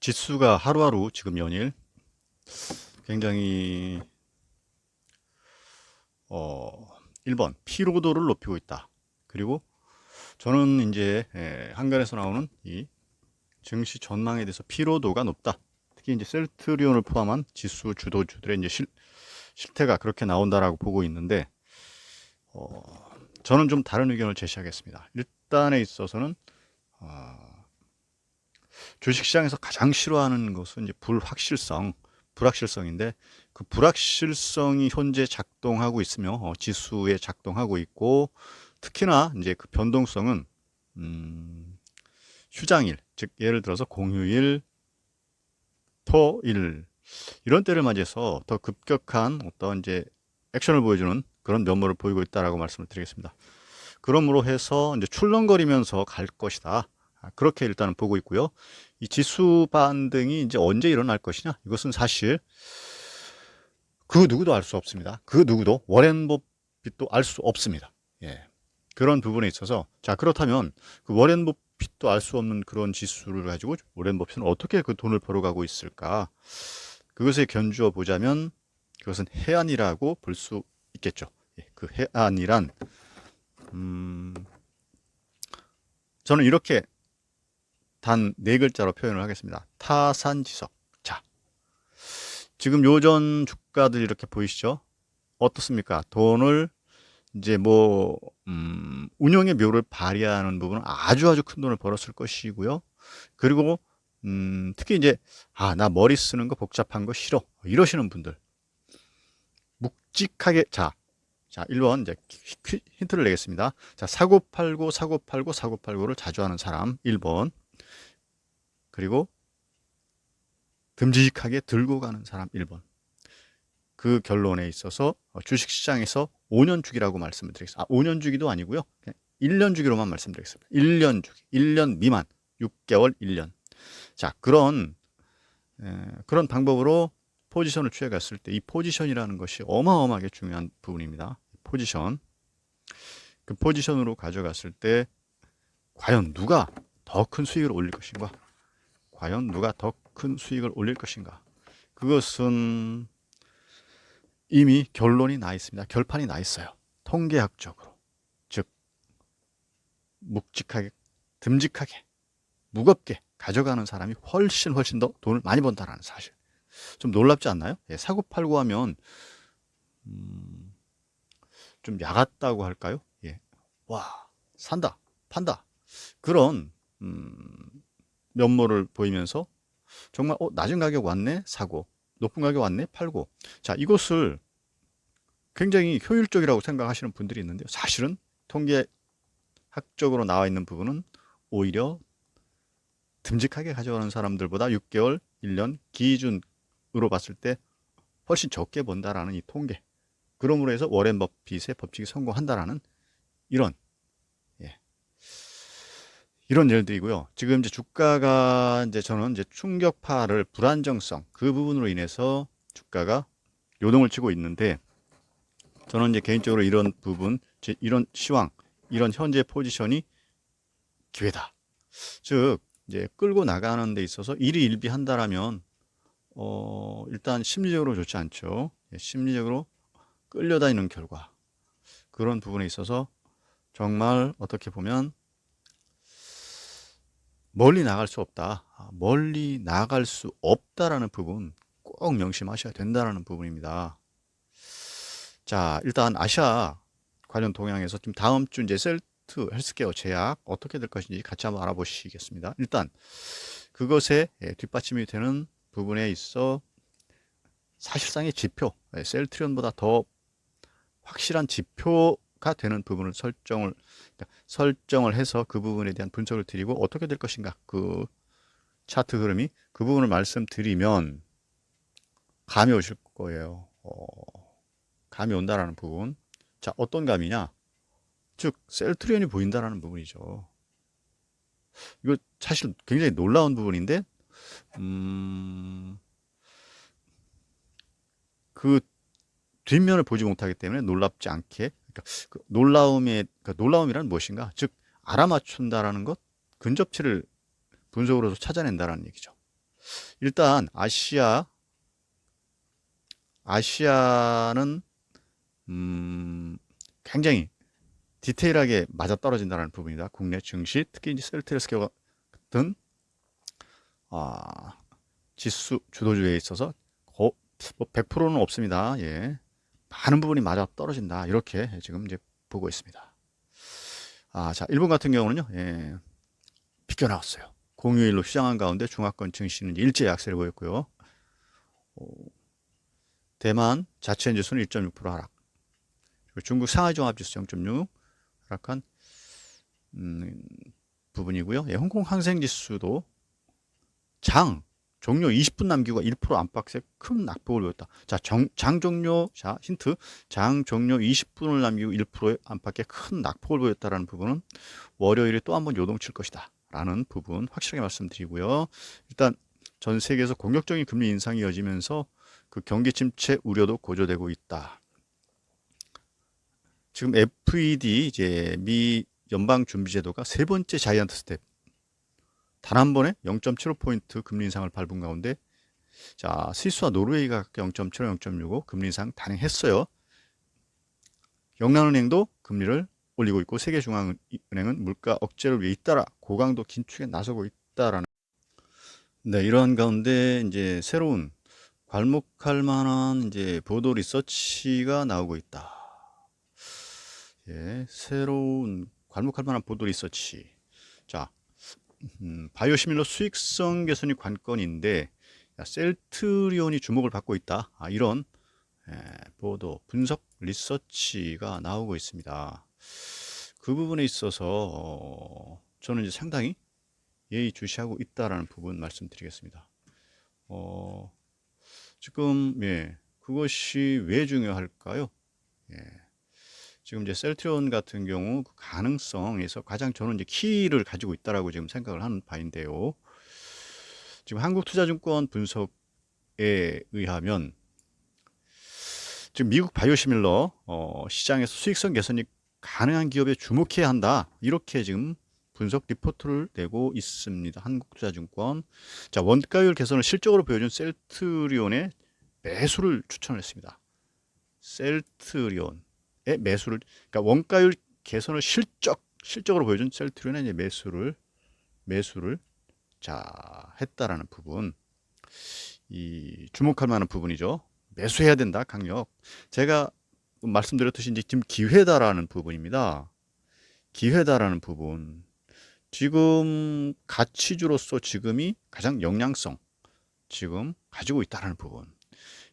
지수가 하루하루 지금 연일 굉장히 1번 피로도를 높이고 있다. 그리고 저는 이제 한간에서 나오는 이 증시 전망에 대해서 피로도가 높다. 특히 이제 셀트리온을 포함한 지수 주도주들의 이제 실태가 그렇게 나온다라고 보고 있는데 어, 저는 좀 다른 의견을 제시하겠습니다. 일단에 있어서는 주식시장에서 가장 싫어하는 것은 이제 불확실성인데 그 불확실성이 현재 작동하고 있으며 지수에 작동하고 있고 특히나 이제 그 변동성은 휴장일, 즉 예를 들어서 공휴일, 토일 이런 때를 맞이해서 더 급격한 어떤 이제 액션을 보여주는 그런 면모를 보이고 있다라고 말씀을 드리겠습니다. 그러므로 해서 이제 출렁거리면서 갈 것이다. 그렇게 일단은 보고 있고요. 이 지수 반등이 이제 언제 일어날 것이냐? 이것은 사실 그 누구도 알 수 없습니다. 그 누구도 워렌 버핏도 알 수 없습니다. 예. 그런 부분에 있어서 자 그렇다면 그 워렌 버핏도 알 수 없는 그런 지수를 가지고 워렌 버핏은 어떻게 그 돈을 벌어가고 있을까? 그것에 견주어 보자면 그것은 해안이라고 볼 수 있겠죠. 예. 그 해안이란 저는 이렇게 단 네 글자로 표현을 하겠습니다. 타산지석. 자, 지금 요전 주가들 이렇게 보이시죠? 어떻습니까? 돈을 이제 운영의 묘를 발휘하는 부분은 아주 큰 돈을 벌었을 것이고요. 그리고 특히 이제 나 머리 쓰는 거 복잡한 거 싫어 이러시는 분들 묵직하게 자 1번 이제 힌트를 내겠습니다. 자 사고팔고를 자주 하는 사람 1번 그리고 듬직하게 들고 가는 사람 1번. 그 결론에 있어서 주식시장에서 5년 주기라고 말씀을 드리겠습니다. 5년 주기도 아니고요. 그냥 1년 주기로만 말씀드리겠습니다. 1년 주기, 1년 미만, 6개월, 1년. 자, 그런 방법으로 포지션을 취해갔을 때 이 포지션이라는 것이 어마어마하게 중요한 부분입니다. 포지션. 그 포지션으로 가져갔을 때 과연 누가 더 큰 수익을 올릴 것인가? 과연 누가 더 큰 수익을 올릴 것인가? 그것은 이미 결론이 나 있습니다. 결판이 나 있어요. 통계학적으로. 즉, 묵직하게, 듬직하게, 무겁게 가져가는 사람이 훨씬 더 돈을 많이 번다라는 사실. 좀 놀랍지 않나요? 예, 사고팔고 하면, 좀 야같다고 할까요? 예. 와, 산다, 판다. 그런, 면모를 보이면서 정말, 낮은 가격 왔네? 사고. 높은 가격 왔네? 팔고. 자, 이것을 굉장히 효율적이라고 생각하시는 분들이 있는데요. 사실은 통계학적으로 나와 있는 부분은 오히려 듬직하게 가져가는 사람들보다 6개월, 1년 기준으로 봤을 때 훨씬 적게 번다라는 이 통계. 그러므로 해서 워렌 버핏의 법칙이 성공한다라는 이런 예, 이런 예들이고요. 지금 이제 주가가 이제 저는 이제 충격파를 불안정성 그 부분으로 인해서 주가가 요동을 치고 있는데 저는 이제 개인적으로 이런 부분, 이런 시황, 이런 현재 포지션이 기회다. 즉, 이제 끌고 나가는 데 있어서 일희일비한다라면, 일단 심리적으로 좋지 않죠. 예, 심리적으로 끌려다니는 결과. 그런 부분에 있어서 정말 어떻게 보면 멀리 나갈 수 없다. 멀리 나갈 수 없다라는 부분 꼭 명심하셔야 된다라는 부분입니다. 자, 일단 아시아 관련 동향에서 지금 다음 주 이제 셀트 헬스케어 제약 어떻게 될 것인지 같이 한번 알아보시겠습니다. 일단 그것에 뒷받침이 되는 부분에 있어 사실상의 지표, 셀트리온보다 더 확실한 지표가 되는 부분을 설정을 해서 그 부분에 대한 분석을 드리고 어떻게 될 것인가 그 차트 흐름이 그 부분을 말씀드리면 감이 오실 거예요. 감이 온다라는 부분. 자, 어떤 감이냐? 즉 셀트리온이 보인다라는 부분이죠. 이거 사실 굉장히 놀라운 부분인데 그 뒷면을 보지 못하기 때문에 놀랍지 않게 그러니까 놀라움이란 무엇인가? 즉 알아맞춘다라는 것, 근접치를 분석으로서 찾아낸다라는 얘기죠. 일단 아시아는 굉장히 디테일하게 맞아떨어진다는 부분이다. 국내 증시, 특히 이제 셀트리스케어 같은 지수 주도주에 있어서 뭐 100%는 없습니다. 예. 많은 부분이 맞아 떨어진다. 이렇게 지금 이제 보고 있습니다. 자, 일본 같은 경우는요. 예. 비껴 나왔어요. 공휴일로 휴장한 가운데 중화권 증시는 일제 약세를 보였고요. 대만 자체 지수는 1.6% 하락. 그리고 중국 상하이 종합지수 0.6 하락한 부분이고요. 예, 홍콩 항생지수도 장 종료 20분 남기고 1% 안팎의 큰 낙폭을 보였다. 자, 장 종료, 자, 힌트. 장 종료 20분을 남기고 1%의 안팎의 큰 낙폭을 보였다라는 부분은 월요일에 또 한번 요동칠 것이다. 라는 부분 확실하게 말씀드리고요. 일단 전 세계에서 공격적인 금리 인상이 이어지면서 그 경기 침체 우려도 고조되고 있다. 지금 FED 이제 미 연방준비제도가 세 번째 자이언트 스텝 단 한 번에 0.75포인트 금리 인상을 밟은 가운데 자 스위스와 노르웨이가 0.75, 0.65 금리 인상 단행했어요. 영란은행도 금리를 올리고 있고 세계중앙은행은 물가 억제를 위해 잇따라 고강도 긴축에 나서고 있다라는 네 이러한 가운데 이제 새로운 괄목할 만한 이제 보도 리서치가 나오고 있다. 예, 새로운 괄목할 만한 보도 리서치. 자, 바이오시밀러 수익성 개선이 관건인데 셀트리온이 주목을 받고 있다. 이런 보도, 분석, 리서치가 나오고 있습니다. 그 부분에 있어서 저는 이제 상당히 예의주시하고 있다라는 부분 말씀드리겠습니다. 지금 그것이 왜 중요할까요? 예. 지금 이제 셀트리온 같은 경우 그 가능성에서 가장 저는 이제 키를 가지고 있다라고 지금 생각을 하는 바인데요. 지금 한국투자증권 분석에 의하면 지금 미국 바이오시밀러 시장에서 수익성 개선이 가능한 기업에 주목해야 한다. 이렇게 지금 분석 리포트를 내고 있습니다. 한국투자증권. 자, 원가율 개선을 실적으로 보여준 셀트리온의 매수를 추천했습니다. 셀트리온의 매수를, 그러니까 원가율 개선을 실적으로 보여준 셀트리온의 이제 매수를 자, 했다라는 부분. 이 주목할 만한 부분이죠. 매수해야 된다, 강력. 제가 말씀드렸듯이 이제 지금 기회다라는 부분입니다. 기회다라는 부분. 지금 가치주로서 지금이 가장 영향성 지금 가지고 있다라는 부분.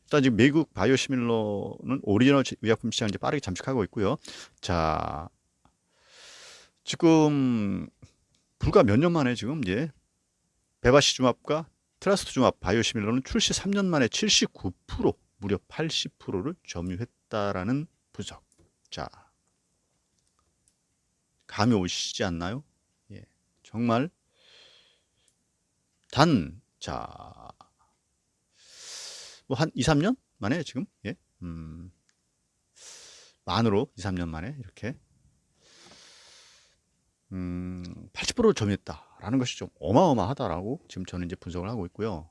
일단 지금 미국 바이오시밀러는 오리지널 의약품 시장을 이제 빠르게 잠식하고 있고요. 자, 지금 불과 몇 년 만에 지금 이제 베바시주맙과 트라스투주맙 바이오시밀러는 출시 3년 만에 79% 무려 80%를 점유했다라는 분석. 자, 감이 오시지 않나요? 예, 정말 자, 뭐 한 2, 3년 만에 지금 만으로 2, 3년 만에 이렇게 80%를 점유했다라는 것이 좀 어마어마하다라고 지금 저는 이제 분석을 하고 있고요.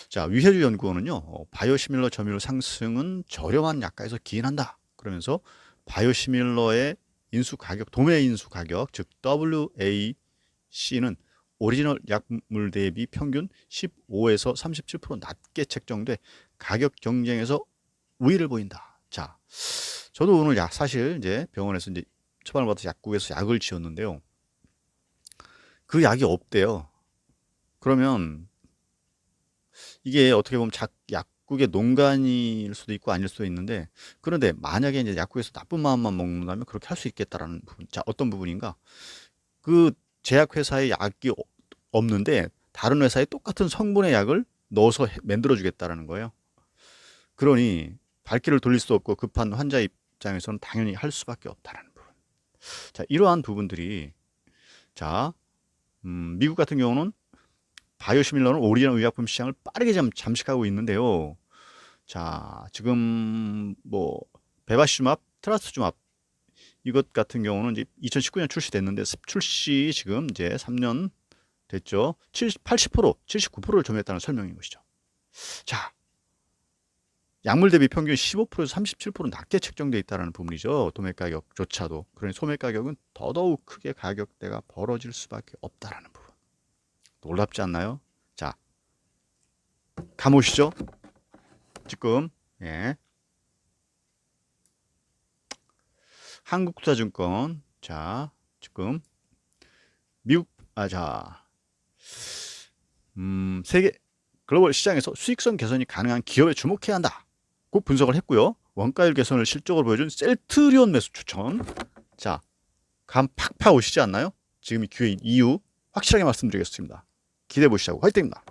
자, 위혜주 연구원은요, 바이오시밀러 점유율 상승은 저렴한 약가에서 기인한다. 그러면서 바이오시밀러의 인수 가격, 도매 인수 가격, 즉 WAC는 오리지널 약물 대비 평균 15에서 37% 낮게 책정돼 가격 경쟁에서 우위를 보인다. 자, 저도 오늘 사실 이제 병원에서 이제 처방을 받아서 약국에서 약을 지었는데요. 그 약이 없대요. 그러면 이게 어떻게 보면 약국의 농간일 수도 있고 아닐 수도 있는데, 그런데 만약에 이제 약국에서 나쁜 마음만 먹는다면 그렇게 할 수 있겠다라는 부분. 자, 어떤 부분인가? 그 제약회사에 약이 없는데 다른 회사에 똑같은 성분의 약을 넣어서 만들어 주겠다라는 거예요. 그러니 발길을 돌릴 수 없고 급한 환자 입장에서는 당연히 할 수밖에 없다는 부분. 자, 이러한 부분들이 자, 미국 같은 경우는 바이오시밀러는 오리지널 의약품 시장을 빠르게 잠식하고 있는데요. 자, 지금 뭐 베바시주맙, 트라스투주맙 이것 같은 경우는 이제 2019년 출시됐는데 출시 지금 이제 3년 됐죠? 80%, 79%를 점유했다는 설명인 것이죠. 자, 약물 대비 평균 15%에서 37% 낮게 책정되어 있다는 부분이죠. 도매 가격조차도. 그러니 소매 가격은 더더욱 크게 가격대가 벌어질 수밖에 없다라는 부분. 놀랍지 않나요? 자, 감오시죠? 지금 예. 한국투자증권 자 지금 미국 세계 글로벌 시장에서 수익성 개선이 가능한 기업에 주목해야 한다고 분석을 했고요. 원가율 개선을 실적으로 보여준 셀트리온 매수 추천. 자, 감 팍팍 오시지 않나요? 지금이 기회인 이유 확실하게 말씀드리겠습니다. 기대해 보시자고. 화이팅입니다.